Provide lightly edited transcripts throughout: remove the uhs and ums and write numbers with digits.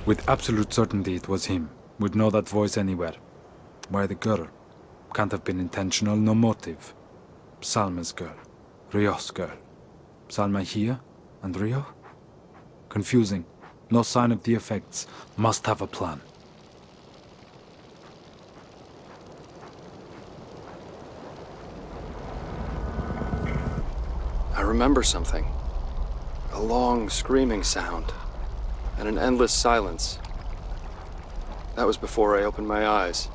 With absolute certainty it was him. Would know that voice anywhere. Why the girl? Can't have been intentional, no motive. Salma's girl. Rio's girl. Salma here, and Rio? Confusing. No sign of the effects. Must have a plan. I remember something. A long, screaming sound. And an endless silence. That was before I opened my eyes.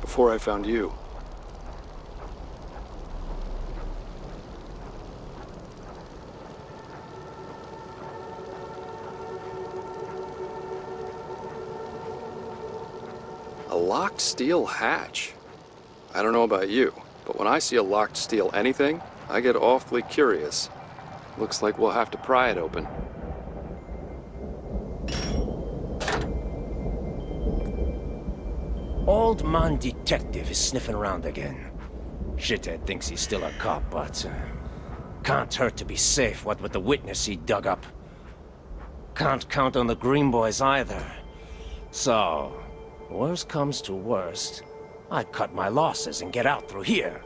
Before I found you. A locked steel hatch? I don't know about you, but when I see a locked steel anything, I get awfully curious. Looks like we'll have to pry it open. Old man detective is sniffing around again. Shithead thinks he's still a cop, but can't hurt to be safe, what with the witness he dug up. Can't count on the Green Boys either. So, worst comes to worst, I cut my losses and get out through here.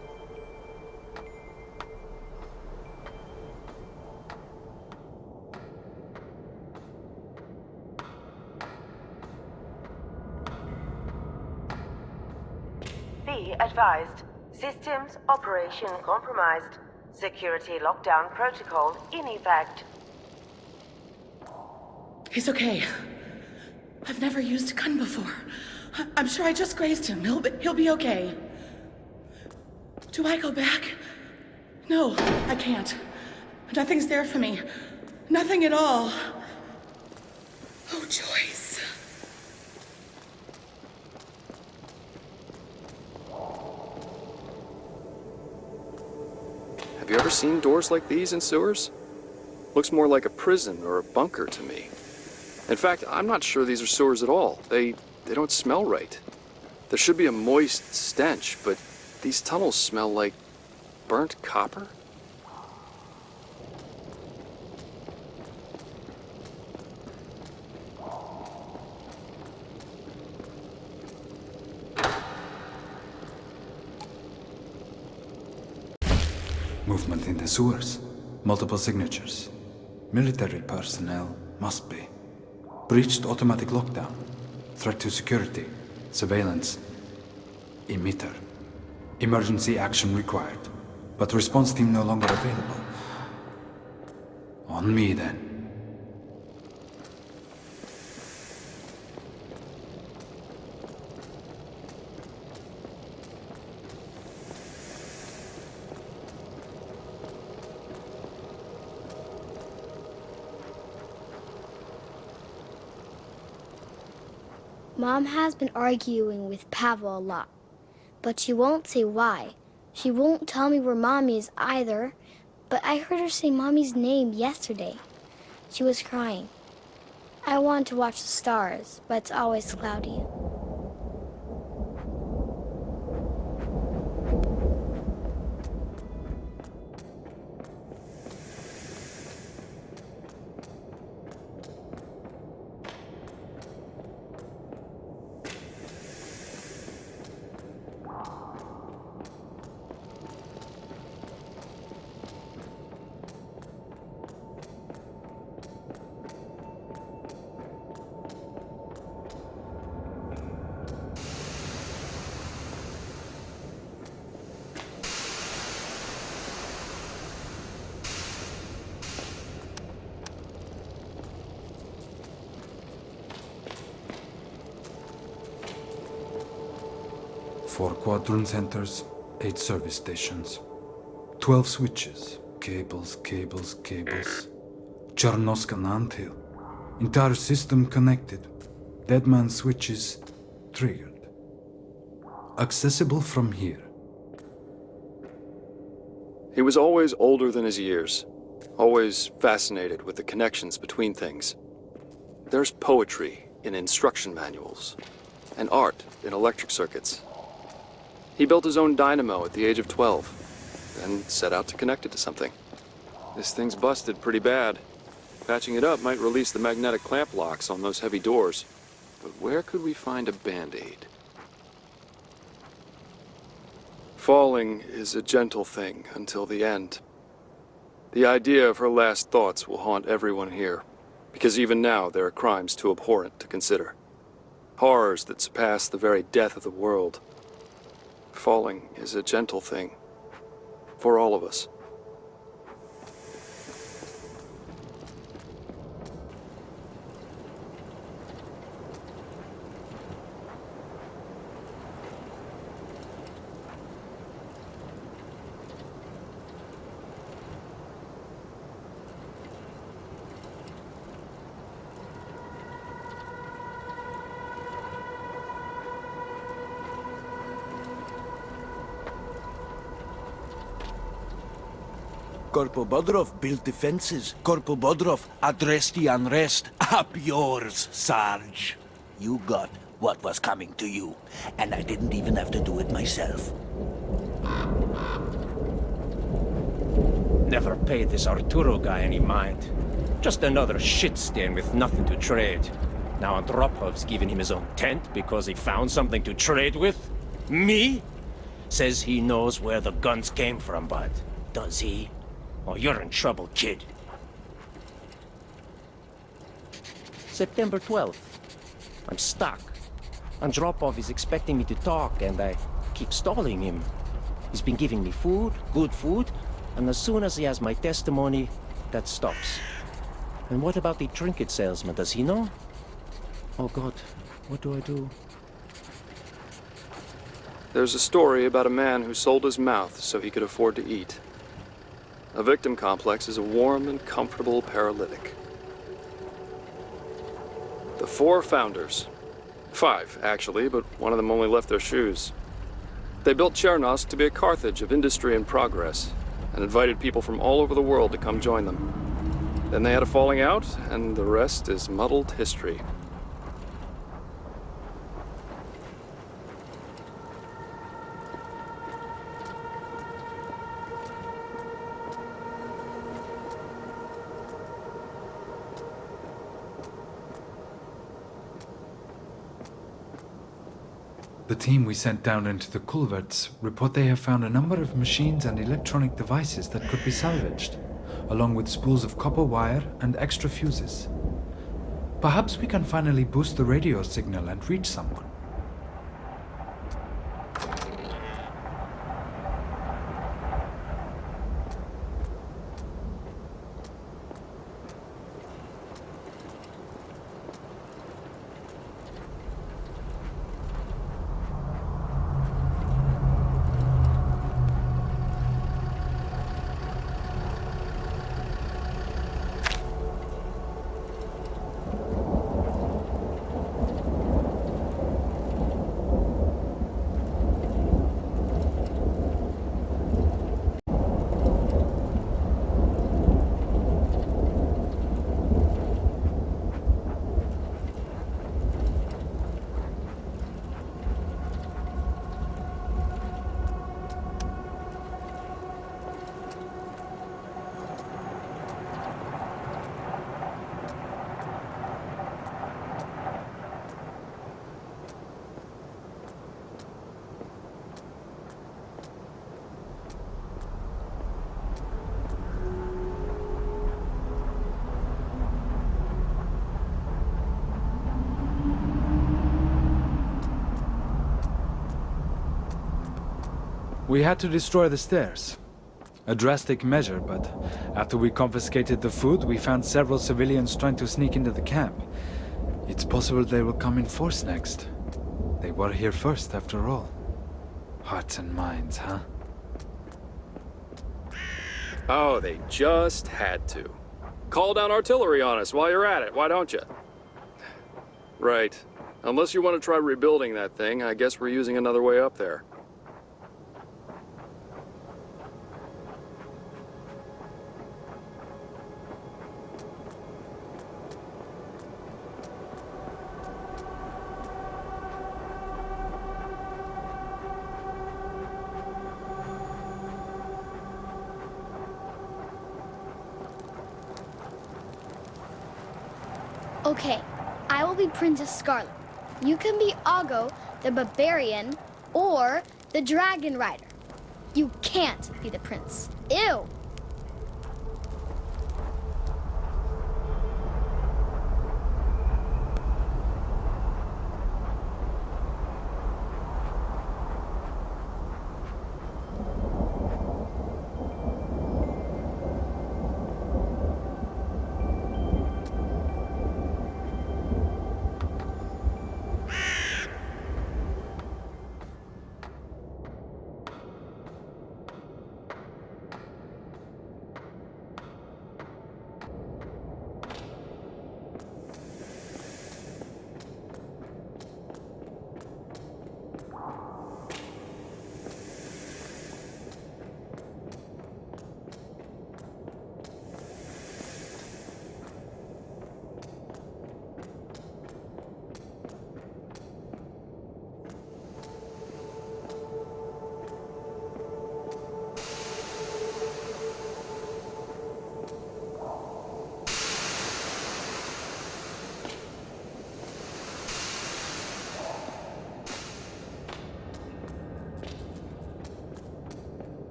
Be advised. Systems operation compromised. Security lockdown protocol in effect. He's okay. I've never used a gun before. I'm sure I just grazed him. He'll be okay. Do I go back? No, I can't. Nothing's there for me. Nothing at all. Oh, Joyce. Have you ever seen doors like these in sewers? Looks more like a prison or a bunker to me. In fact, I'm not sure these are sewers at all. They don't smell right. There should be a moist stench, but these tunnels smell like burnt copper? Movement in the sewers. Multiple signatures. Military personnel, must be. Breached automatic lockdown. Threat to security. Surveillance. Emitter. Emergency action required. But response team no longer available. On me then. Mom has been arguing with Pavel a lot, but she won't say why. She won't tell me where Mommy is either, but I heard her say Mommy's name yesterday. She was crying. I want to watch the stars, but it's always cloudy. Four quadrant centers, 8 service stations. 12 switches. Cables, cables, cables. Chernosk anthill. Entire system connected. Deadman switches triggered. Accessible from here. He was always older than his years. Always fascinated with the connections between things. There's poetry in instruction manuals. And art in electric circuits. He built his own dynamo at the age of 12, then set out to connect it to something. This thing's busted pretty bad. Patching it up might release the magnetic clamp locks on those heavy doors. But where could we find a band-aid? Falling is a gentle thing until the end. The idea of her last thoughts will haunt everyone here, because even now there are crimes too abhorrent to consider. Horrors that surpass the very death of the world. Falling is a gentle thing. For all of us. Corporal Bodrov built defenses. Corporal Bodrov addressed the unrest. Up yours, Sarge. You got what was coming to you, and I didn't even have to do it myself. Never paid this Arturo guy any mind. Just another shit stain with nothing to trade. Now Andropov's giving him his own tent because he found something to trade with? Me? Says he knows where the guns came from, bud. Does he? Oh, you're in trouble, kid. September 12th. I'm stuck. Andropov is expecting me to talk, and I keep stalling him. He's been giving me food, good food, and as soon as he has my testimony, that stops. And what about the trinket salesman? Does he know? Oh God, what do I do? There's a story about a man who sold his mouth so he could afford to eat. A victim complex is a warm and comfortable paralytic. The 4 founders. 5, actually, but one of them only left their shoes. They built Chernosk to be a Carthage of industry and progress, and invited people from all over the world to come join them. Then they had a falling out, and the rest is muddled history. The team we sent down into the culverts report they have found a number of machines and electronic devices that could be salvaged, along with spools of copper wire and extra fuses. Perhaps we can finally boost the radio signal and reach someone. We had to destroy the stairs. A drastic measure, but after we confiscated the food, we found several civilians trying to sneak into the camp. It's possible they will come in force next. They were here first, after all. Hearts and minds, huh? Oh, they just had to. Call down artillery on us while you're at it, why don't you? Right. Unless you want to try rebuilding that thing, I guess we're using another way up there. Okay, I will be Princess Scarlet. You can be Ago, the barbarian, or the dragon rider. You can't be the prince. Ew!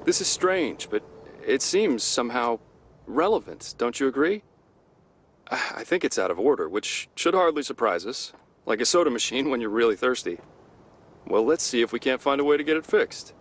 This is strange, but it seems somehow relevant, don't you agree? I think it's out of order, which should hardly surprise us. Like a soda machine when you're really thirsty. Well, let's see if we can't find a way to get it fixed.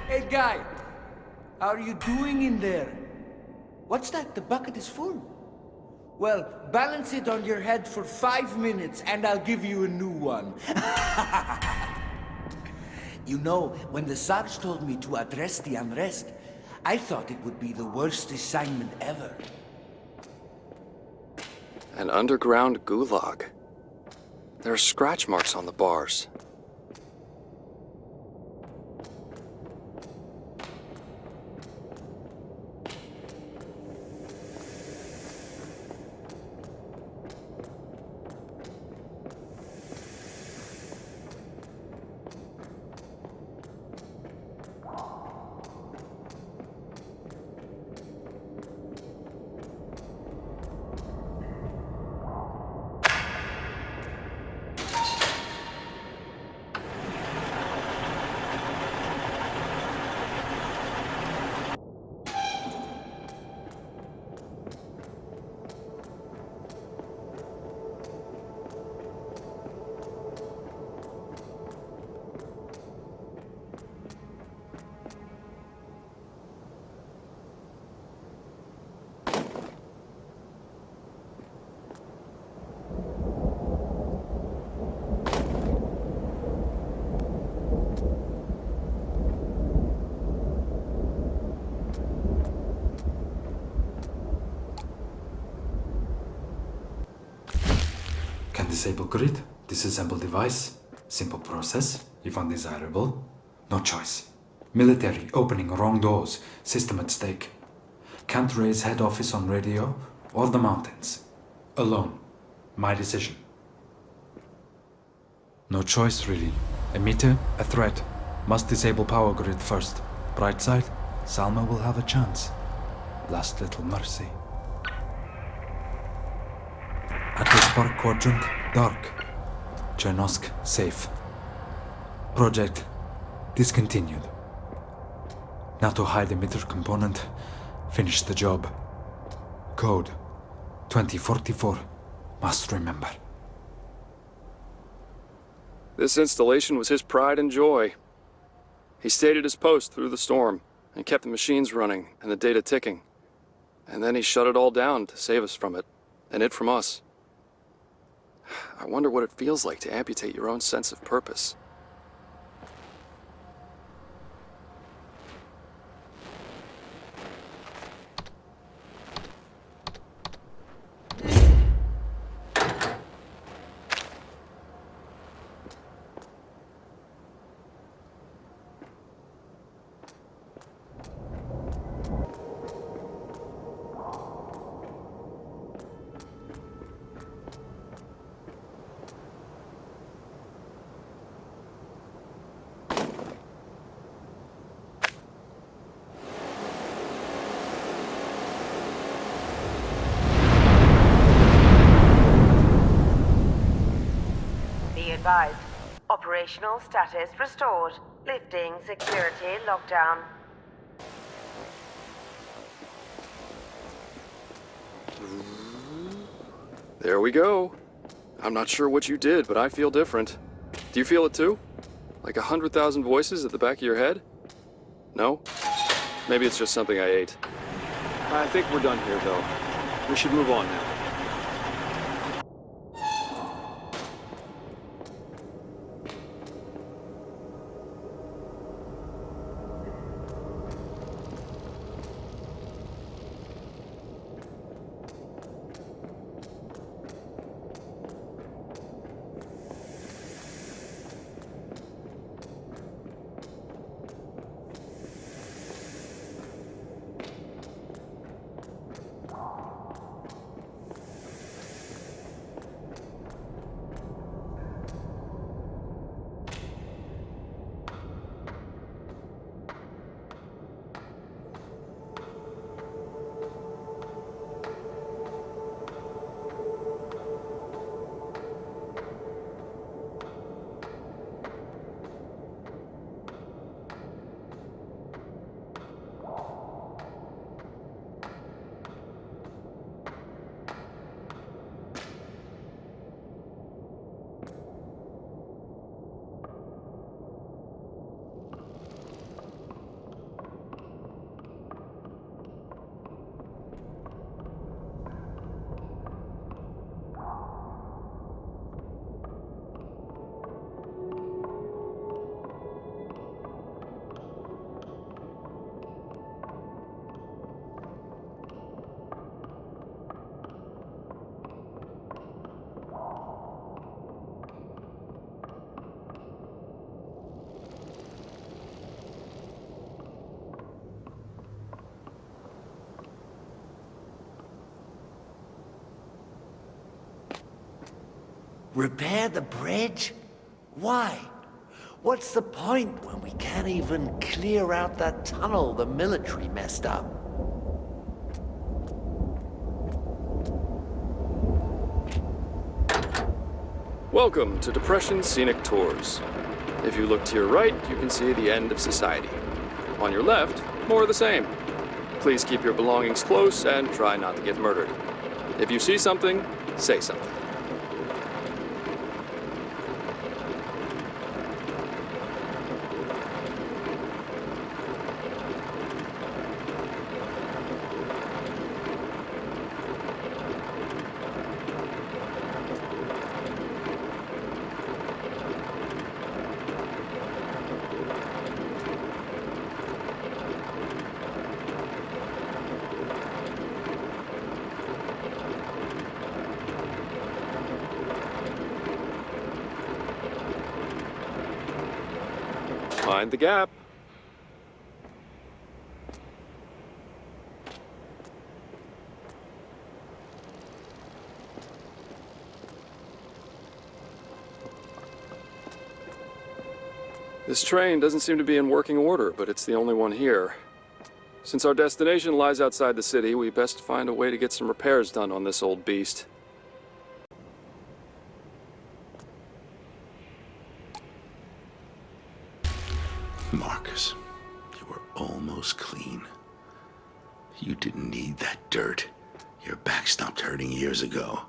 Hey, guy! How are you doing in there? What's that? The bucket is full. Well, balance it on your head for 5 minutes and I'll give you a new one. You know, when the Sarge told me to address the unrest, I thought it would be the worst assignment ever. An underground gulag. There are scratch marks on the bars. Disable grid, disassemble device. Simple process, if undesirable. No choice. Military opening wrong doors, system at stake. Can't raise head office on radio or the mountains. Alone. My decision. No choice, really. Emitter, a threat. Must disable power grid first. Bright side, Salma will have a chance. Last little mercy. Atlas Park Quadrant, dark. Chernosk, safe. Project, discontinued. Now to hide emitter component, finish the job. Code, 2044, must remember. This installation was his pride and joy. He stayed at his post through the storm and kept the machines running and the data ticking. And then he shut it all down to save us from it, and it from us. I wonder what it feels like to amputate your own sense of purpose. Advised. Operational status restored. Lifting security lockdown. There we go. I'm not sure what you did, but I feel different. Do you feel it too? Like 100,000 voices at the back of your head? No? Maybe it's just something I ate. I think we're done here, though. We should move on now. Repair the bridge? Why? What's the point when we can't even clear out that tunnel the military messed up? Welcome to Depression Scenic Tours. If you look to your right, you can see the end of society. On your left, more of the same. Please keep your belongings close and try not to get murdered. If you see something, say something. Mind the gap. This train doesn't seem to be in working order, but it's the only one here. Since our destination lies outside the city, we best find a way to get some repairs done on this old beast. Marcus, you were almost clean. You didn't need that dirt. Your back stopped hurting years ago.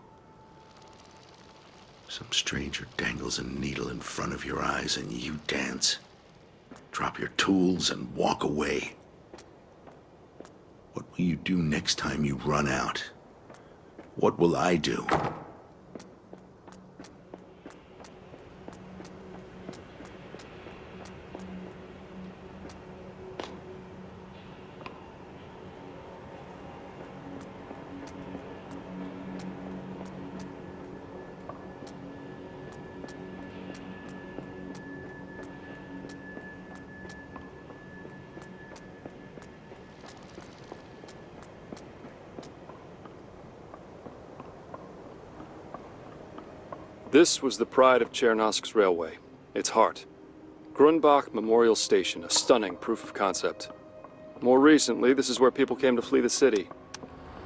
Some stranger dangles a needle in front of your eyes and you dance. Drop your tools and walk away. What will you do next time you run out? What will I do? This was the pride of Chernosk's railway, its heart. Grunbach Memorial Station, a stunning proof of concept. More recently, this is where people came to flee the city.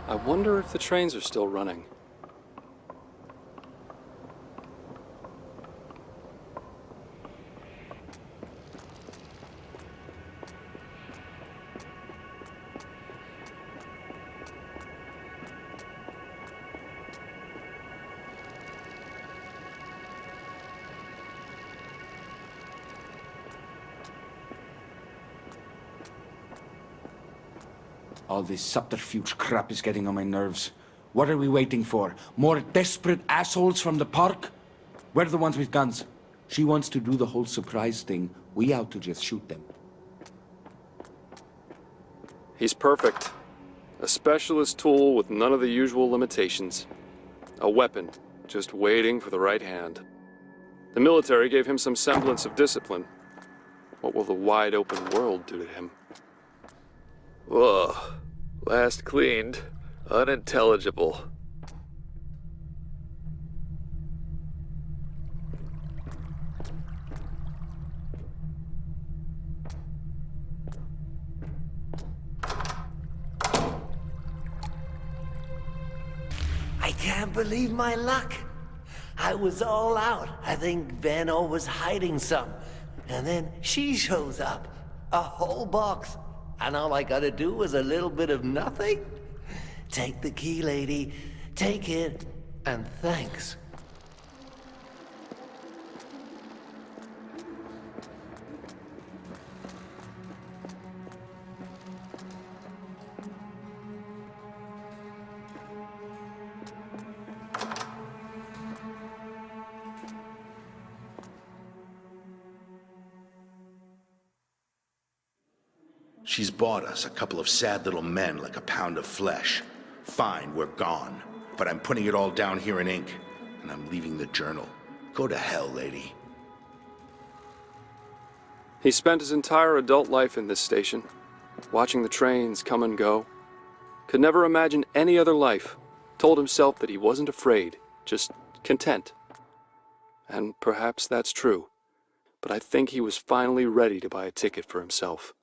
I wonder if the trains are still running. All this subterfuge crap is getting on my nerves. What are we waiting for? More desperate assholes from the park? We're the ones with guns. She wants to do the whole surprise thing. We out to just shoot them. He's perfect. A specialist tool with none of the usual limitations. A weapon, just waiting for the right hand. The military gave him some semblance of discipline. What will the wide open world do to him? Ugh. Last cleaned. Unintelligible. I can't believe my luck. I was all out. I think Vanno was hiding some. And then she shows up. A whole box. And all I gotta do was a little bit of nothing? Take the key, lady. Take it. And thanks. She's bought us a couple of sad little men like a pound of flesh. Fine, we're gone. But I'm putting it all down here in ink. And I'm leaving the journal. Go to hell, lady. He spent his entire adult life in this station, watching the trains come and go. Could never imagine any other life. Told himself that he wasn't afraid, just content. And perhaps that's true. But I think he was finally ready to buy a ticket for himself.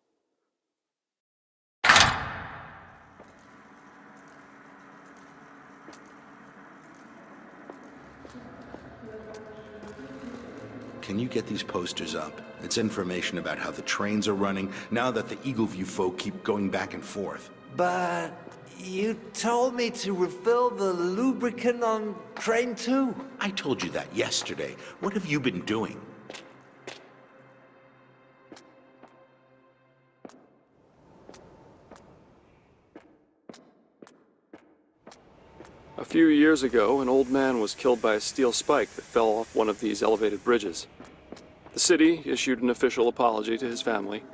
Can you get these posters up? It's information about how the trains are running now that the Eagleview folk keep going back and forth. But you told me to refill the lubricant on train 2. I told you that yesterday. What have you been doing? A few years ago, an old man was killed by a steel spike that fell off one of these elevated bridges. The city issued an official apology to his family,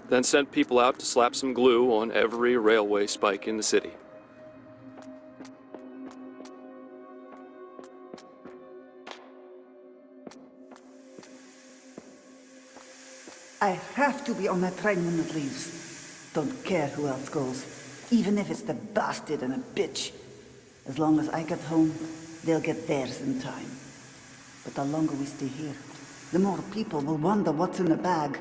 then sent people out to slap some glue on every railway spike in the city. I have to be on that train when it leaves. Don't care who else goes, even if it's the bastard and a bitch. As long as I get home, they'll get theirs in time. But the longer we stay here, the more people will wonder what's in the bag.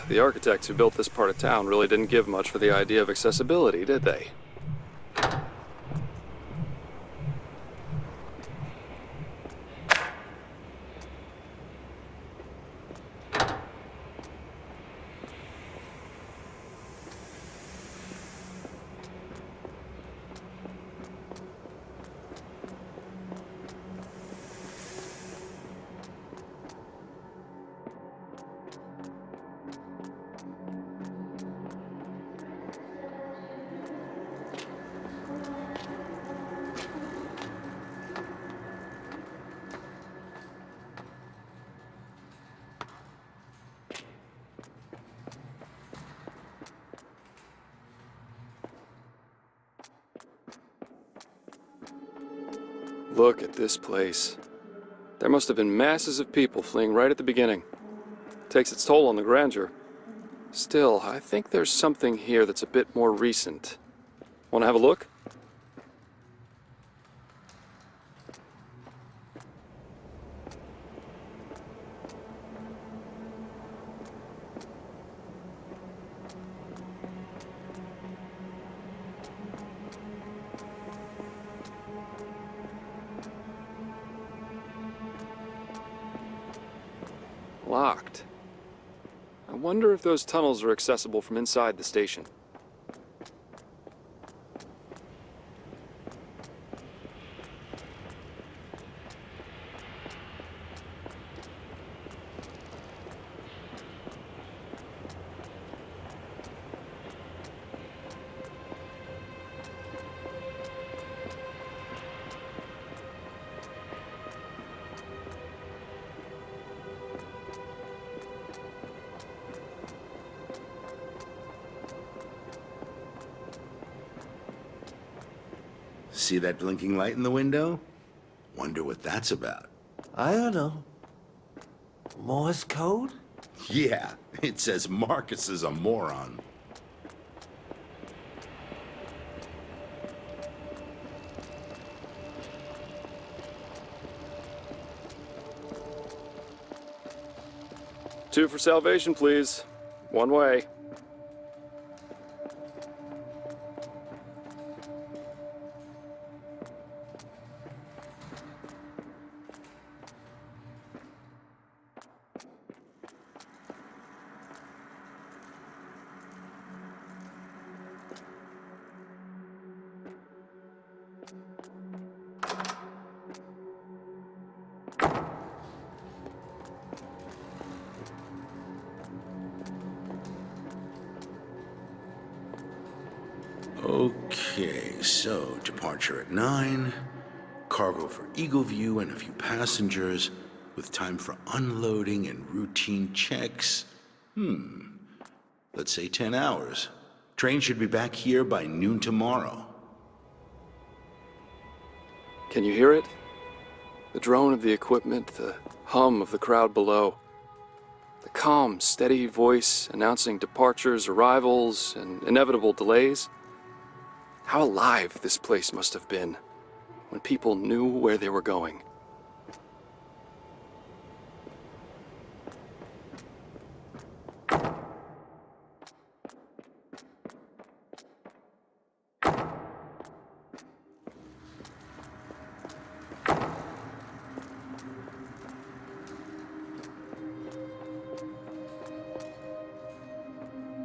The architects who built this part of town really didn't give much for the idea of accessibility, did they? Look at this place. There must have been masses of people fleeing right at the beginning. Takes its toll on the grandeur. Still, I think there's something here that's a bit more recent. Want to have a look? Locked. I wonder if those tunnels are accessible from inside the station. See that blinking light in the window? Wonder what that's about. I don't know. Morse code? Yeah, it says Marcus is a moron. Two for salvation, please. One way. Okay, so departure at 9, cargo for Eagle View and a few passengers, with time for unloading and routine checks. Let's say 10 hours. Train should be back here by noon tomorrow. Can you hear it? The drone of the equipment, the hum of the crowd below. The calm, steady voice announcing departures, arrivals, and inevitable delays. How alive this place must have been when people knew where they were going.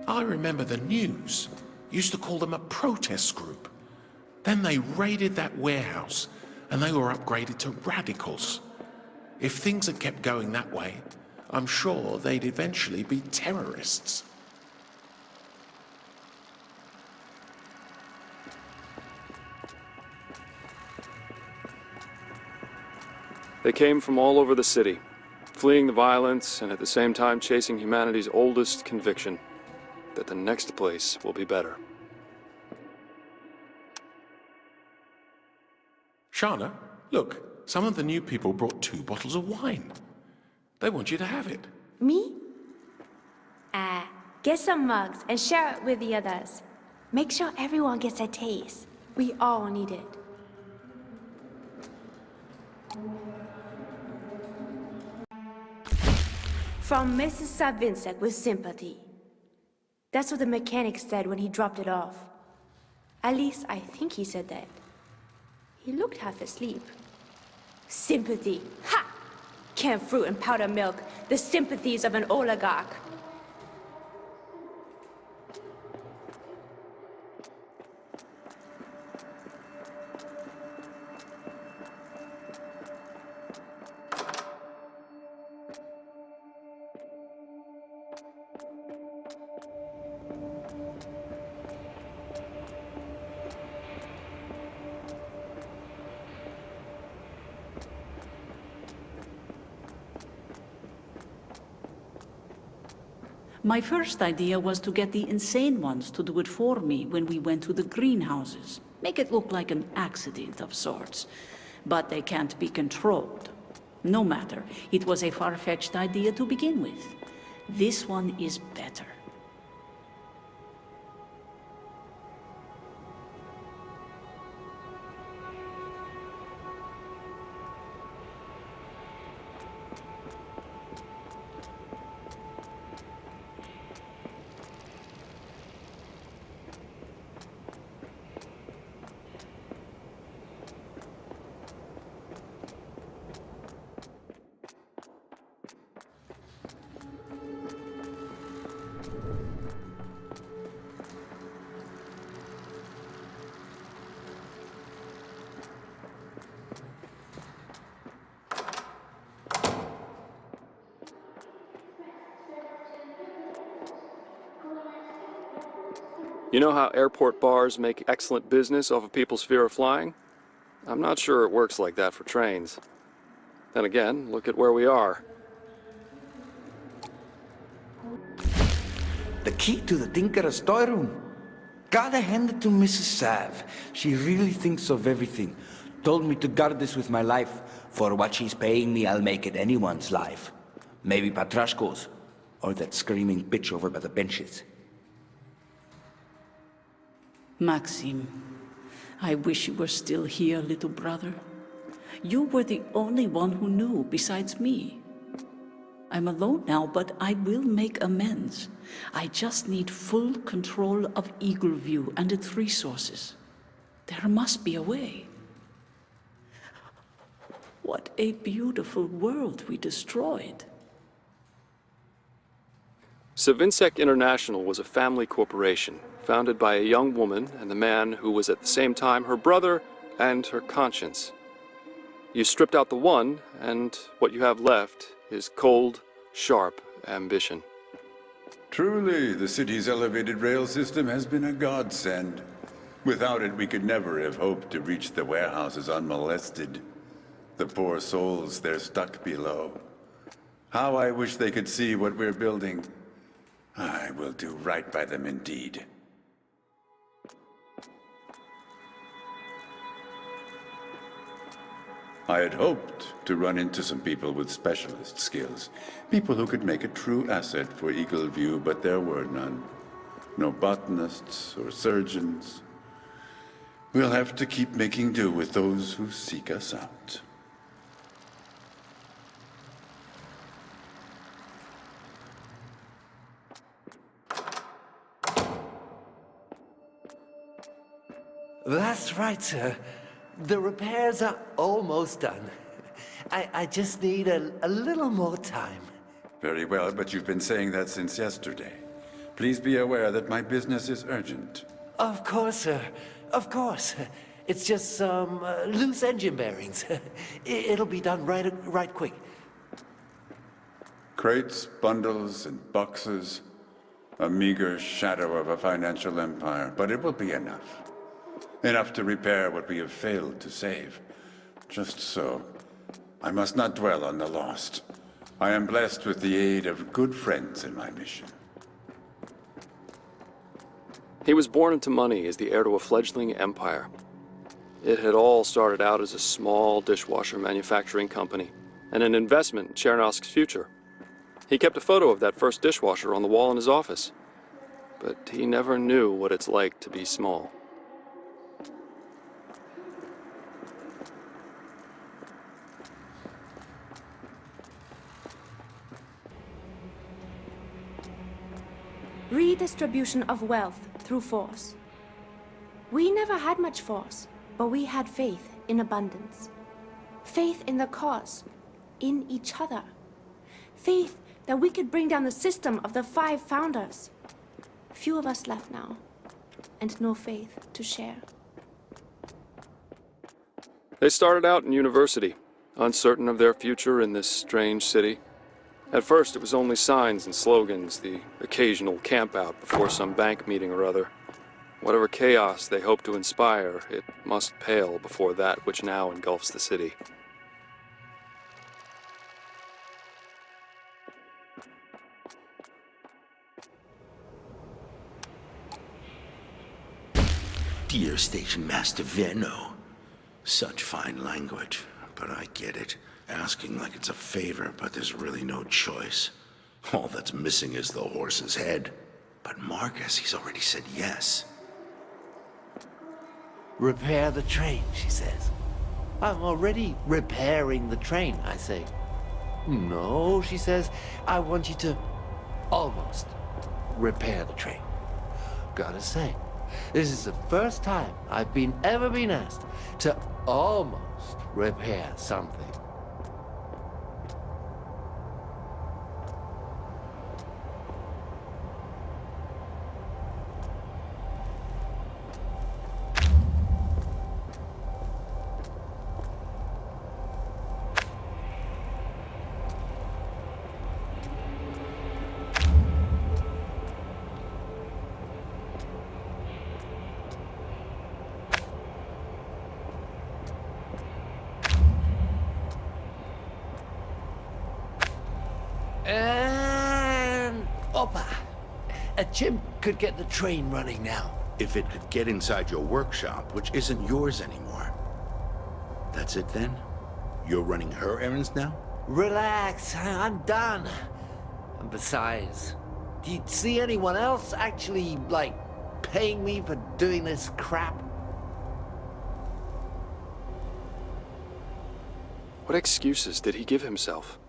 I remember the news used to call them a protest group. Then they raided that warehouse and they were upgraded to radicals. If things had kept going that way, I'm sure they'd eventually be terrorists. They came from all over the city, fleeing the violence and at the same time chasing humanity's oldest conviction, that the next place will be better. Shana, look, some of the new people brought 2 bottles of wine. They want you to have it. Me? Get some mugs and share it with the others. Make sure everyone gets a taste. We all need it. From Mrs. Savinsek with sympathy. That's what the mechanic said when he dropped it off. At least, I think he said that. He looked half asleep. Sympathy. Ha! Canned fruit and powdered milk. The sympathies of an oligarch. My first idea was to get the insane ones to do it for me when we went to the greenhouses. Make it look like an accident of sorts. But they can't be controlled. No matter, it was a far-fetched idea to begin with. This one is better. You know how airport bars make excellent business off of people's fear of flying? I'm not sure it works like that for trains. Then again, look at where we are. The key to the Tinker's storeroom. Gotta hand it to Mrs. Sav. She really thinks of everything. Told me to guard this with my life. For what she's paying me, I'll make it anyone's life. Maybe Patrashko's. Or that screaming bitch over by the benches. Maxim, I wish you were still here, little brother. You were the only one who knew besides me. I'm alone now, but I will make amends. I just need full control of Eagleview and its resources. There must be a way. What a beautiful world we destroyed. Savinsek International was a family corporation, founded by a young woman and the man who was at the same time her brother and her conscience. You stripped out the one, and what you have left is cold, sharp ambition. Truly, the city's elevated rail system has been a godsend. Without it, we could never have hoped to reach the warehouses unmolested. The poor souls, they're stuck below. How I wish they could see what we're building. I will do right by them indeed. I had hoped to run into some people with specialist skills. People who could make a true asset for Eagleview, but there were none. No botanists or surgeons. We'll have to keep making do with those who seek us out. That's right, sir. The repairs are almost done. I just need a little more time. Very well, but you've been saying that since yesterday. Please be aware that my business is urgent. Of course, sir. Of course. It's just some loose engine bearings. It'll be done right quick. Crates, bundles, and boxes. A meager shadow of a financial empire, but it will be enough. Enough to repair what we have failed to save. Just so. I must not dwell on the lost. I am blessed with the aid of good friends in my mission. He was born into money as the heir to a fledgling empire. It had all started out as a small dishwasher manufacturing company and an investment in Chernosk's future. He kept a photo of that first dishwasher on the wall in his office, but he never knew what it's like to be small. Redistribution of wealth through force. We never had much force, but we had faith in abundance. Faith in the cause, in each other. Faith that we could bring down the system of the 5 founders. Few of us left now, and no faith to share. They started out in university, uncertain of their future in this strange city. At first, it was only signs and slogans, the occasional campout before some bank meeting or other. Whatever chaos they hoped to inspire, it must pale before that which now engulfs the city. Dear Station Master Venno. Such fine language, but I get it. Asking like it's a favor, but there's really no choice. All that's missing is the horse's head. But Marcus, he's already said yes. Repair the train, she says. I'm already repairing the train, I say. No, she says, I want you to almost repair the train. Gotta say, this is the first time I've ever been asked to almost repair something. And Opa, a chimp could get the train running now. If it could get inside your workshop, which isn't yours anymore. That's it then? You're running her errands now? Relax, I'm done. And besides, do you see anyone else actually, like, paying me for doing this crap? What excuses did he give himself?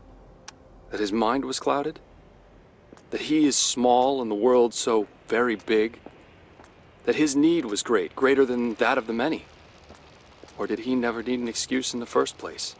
That his mind was clouded? That he is small and the world so very big? That his need was great, greater than that of the many? Or did he never need an excuse in the first place?